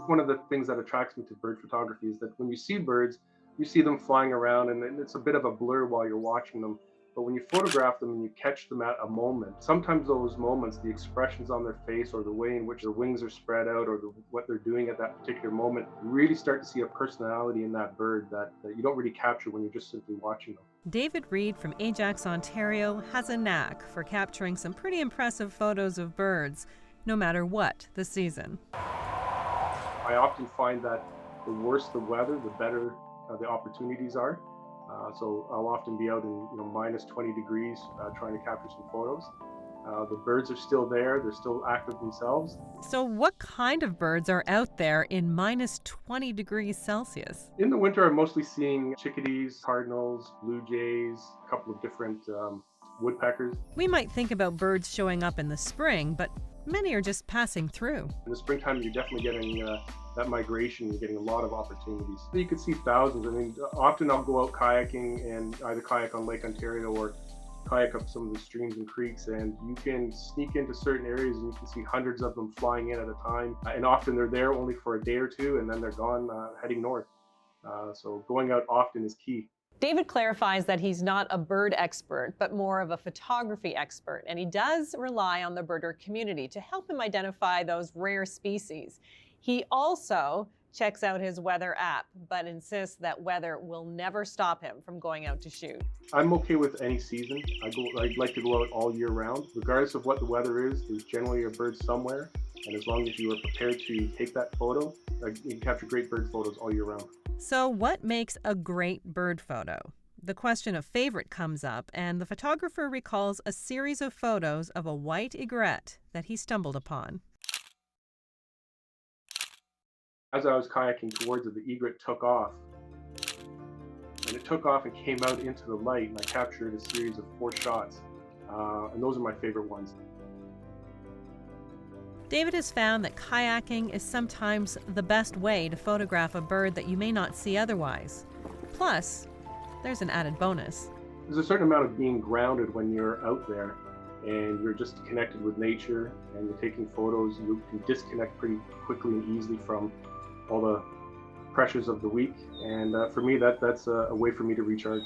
one of the things that attracts me to bird photography is that when you see birds, you see them flying around and it's a bit of a blur while you're watching them. But when you photograph them and you catch them at a moment, sometimes those moments, the expressions on their face or the way in which their wings are spread out or what they're doing at that particular moment, you really start to see a personality in that bird that you don't really capture when you're just simply watching them. David Reid from Ajax, Ontario, has a knack for capturing some pretty impressive photos of birds, no matter what the season. I often find that the worse the weather, the better the opportunities are. So I'll often be out in minus 20 degrees trying to capture some photos. The birds are still there; they're still active themselves. So what kind of birds are out there in minus 20 degrees Celsius? In the winter, I'm mostly seeing chickadees, cardinals, blue jays, a couple of different woodpeckers. We might think about birds showing up in the spring, but many are just passing through. In the springtime, you're definitely getting that migration. You're getting a lot of opportunities. You could see thousands. I mean, often I'll go out kayaking and either kayak on Lake Ontario or kayak up some of the streams and creeks, and you can sneak into certain areas and you can see hundreds of them flying in at a time. And often they're there only for a day or two and then they're gone heading north. So going out often is key. David clarifies that he's not a bird expert, but more of a photography expert, and he does rely on the birder community to help him identify those rare species. He also checks out his weather app, but insists that weather will never stop him from going out to shoot. I'm okay with any season. I'd like to go out all year round. Regardless of what the weather is, there's generally a bird somewhere, and as long as you are prepared to take that photo, you can capture great bird photos all year round. So what makes a great bird photo? The question of favorite comes up, and the photographer recalls a series of photos of a white egret that he stumbled upon. As I was kayaking towards it, the egret took off. And it took off and came out into the light, and I captured a series of 4 shots. And those are my favorite ones. David has found that kayaking is sometimes the best way to photograph a bird that you may not see otherwise. Plus, there's an added bonus. There's a certain amount of being grounded when you're out there and you're just connected with nature and you're taking photos. You can disconnect pretty quickly and easily from all the pressures of the week. And for me, that's a way for me to recharge.